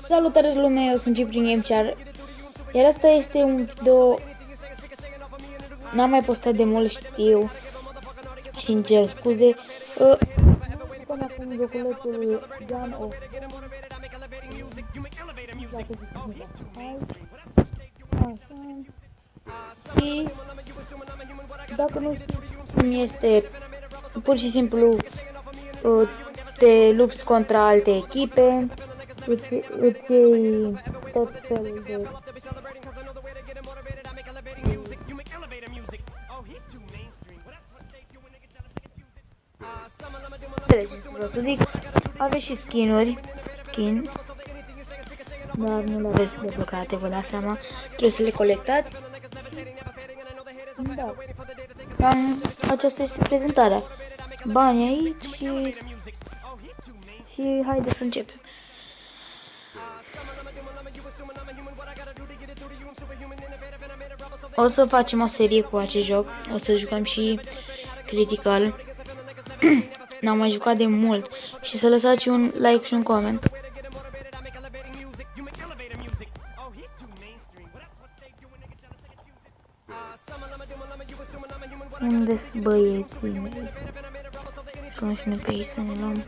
Salutare lume, eu sunt Ciprin Gamechar. Iar asta este un video. N-am mai postat de mult, știu. Și îmi cer scuze. Până acum joculețul Gun of și dacă nu știu cum este, pur și simplu te lupți contra alte echipe, îți iei tot felul de vreau să zic, aveți și skin-uri, dar nu le aveți deblocate, vă dați seama, trebuie să le colectați. Da. Aceasta este prezentarea. Bani aici și haideți să începem. O să facem o serie cu acest joc, o să jucăm și Critical. N-am mai jucat de mult și să lăsați un like și un coment. Unde-s băieții mei? Sună și noi pe aici să ne luăm.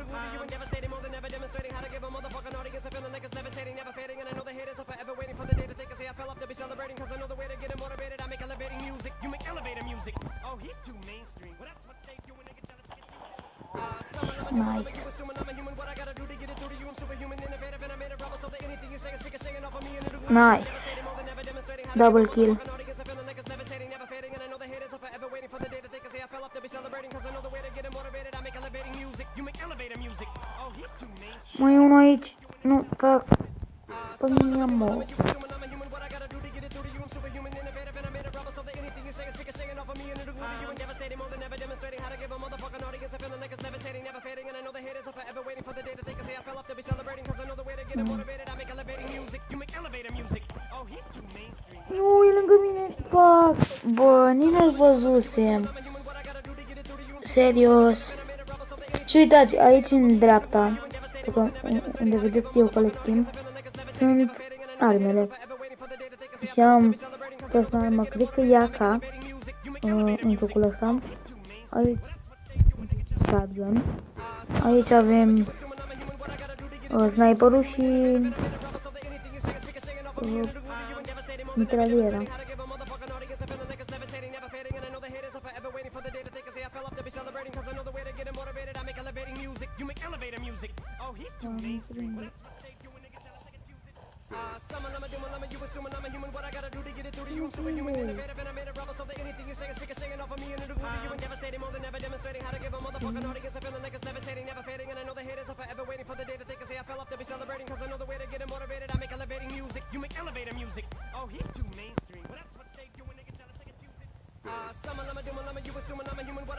Nice. Nice. Double kill. Mai e unul aici. Nu, fac. Pe mine mă. Nu, e lângă mine. Fac. Bă, nici nu-l văzusem. Serios. Și uitați, aici în dreapta, unde vedeți eu că le schimb, sunt armele. Și am această armă, cred că e AK, în jocul ăsta. Aici shotgun. Aici avem sniperul și mitraliera.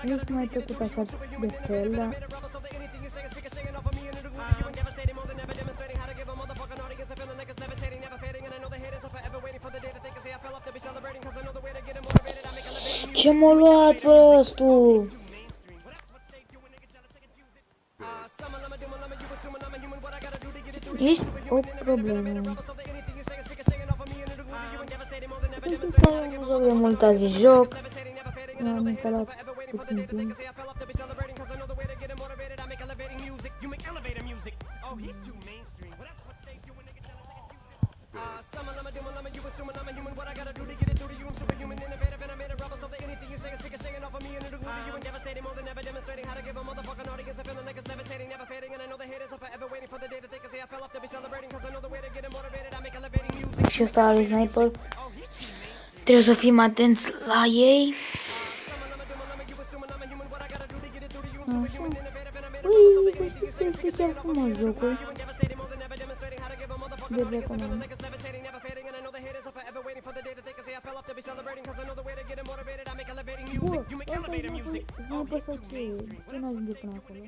Nu s-a mai trecut așa de fel, dar ce m-a luat prostul? Ești o problemă. Nu joc de mult azi joc. Am instalat puțin timp. Și ăsta are sniper. Trebuie să fim atenți la ei. Ui, este chiar frumos jocul. De recomand. Bă, n-am păsat ce nu ajunge până acolo.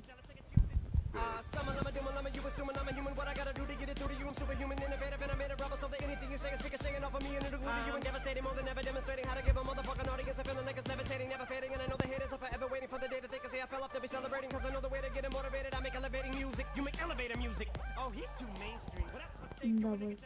Da, băi.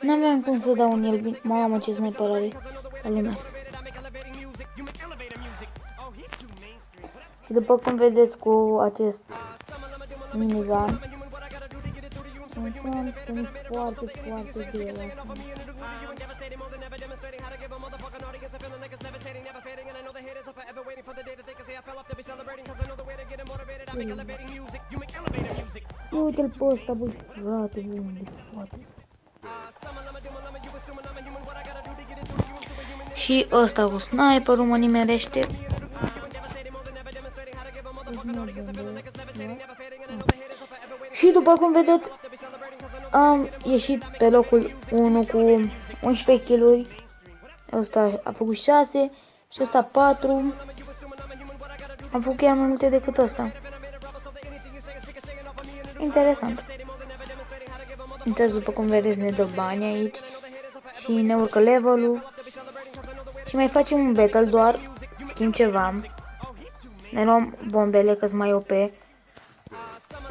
N-aveam cum să dau în el bine. Mamă, ce sniper are ca lumea. Și după cum vedeți cu acest minigun, sunt foarte, foarte grele. Uite-l pe ăsta, băi, frate, unde poate. Și ăsta cu sniperul mă nimerește. Și după cum vedeți, am ieșit pe locul 1 cu 11 kill-uri. Ăsta a făcut 6 și ăsta 4. Am făcut chiar mai multe decât ăsta. Interesant. Uitați, după cum vedeți, ne dă bani aici și ne urcă levelul. Și mai facem un battle doar, schimb ceva. Ne luăm bombele că-s mai OP.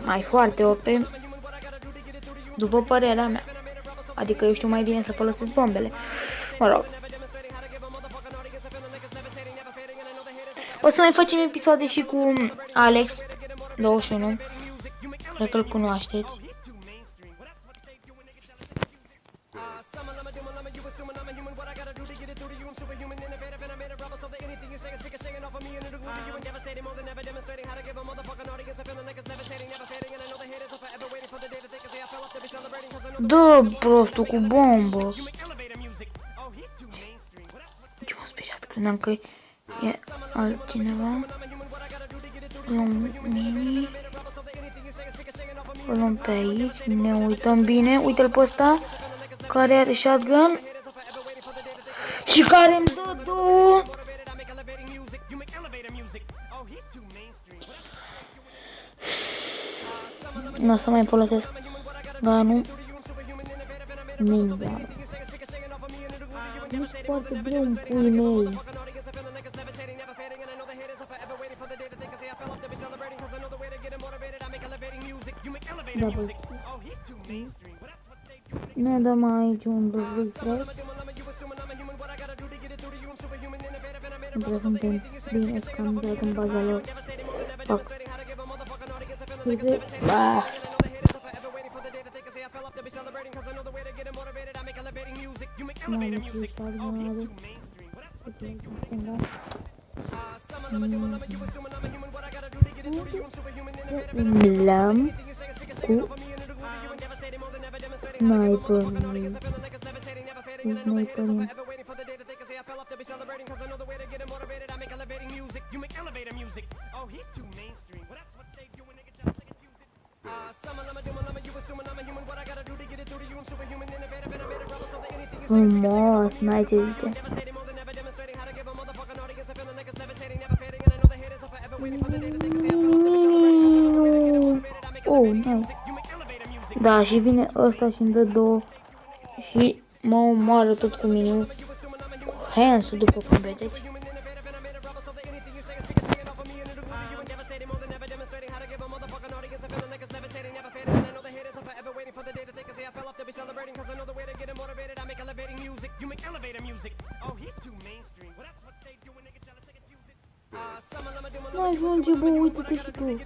Mai foarte OP. După părerea mea. Adică eu știu mai bine să folosesc bombele. Mă rog. O să mai facem episoade și cu Alex 21. Cred că-l cunoașteți. Dă prostul cu bombă. Ce m-a speriat, credeam că e altcineva. Luăm mini. O luăm pe aici, ne uităm bine. Uite-l pe ăsta care are shotgun și care îmi dă două. Nu o să mai folosesc gunul. Ninja. Nu sunt foarte greu în puii mei. Da, băi. Ne dăm aici un refresh. Nu prea suntem bine scambiat în baza lor. Fac. Ah. Lam cu sniper. Frumos, n-ai ce zice. Oh, nice. Da, și vine ăsta și îmi dă două și mă omoară tot cu mine, cu hands-ul, după cum vedeți. Nu ajunge, bă, uite-te și tu.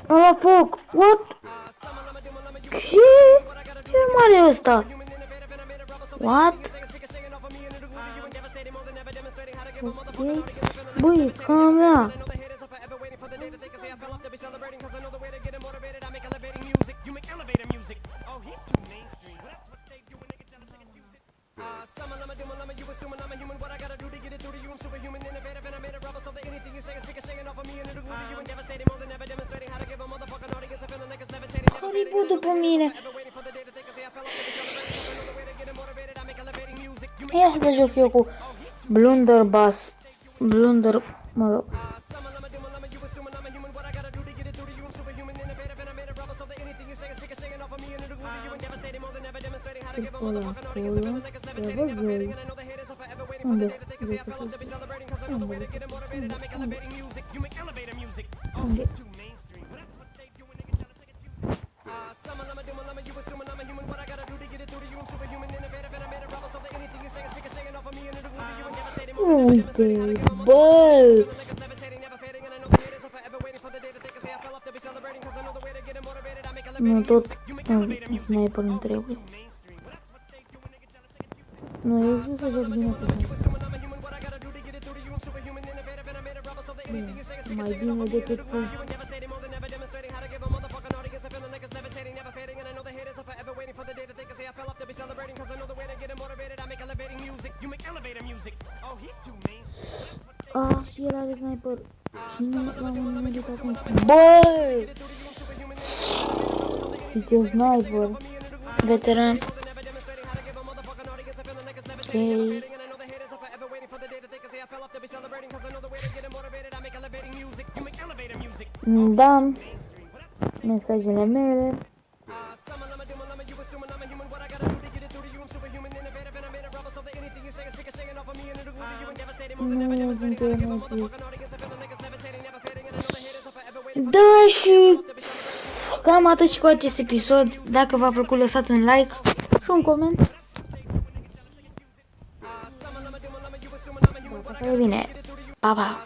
Ala foc, what? Ce mare e ăsta? What? Ok. Băi, camera. Caribou după mine. Ia să joc eu cu Blunderbuss. Mă rog. Acolo, acolo. Ia vă voi. Unde? Unde? Uite, bă! Nu, tot sniper îmi trebuie. Nu, eu zic să joc bine cu mai bine decât cu... Ah, și el are sniper. Și nu l-am medicat acum. Băi! Ce sniper. Veteran. Ok. Da. Mesajele mele. Nu sunt energie. Da, și cam atât și cu acest episod. Dacă v-a plăcut, lăsați un like și un coment. Bine, pa, pa!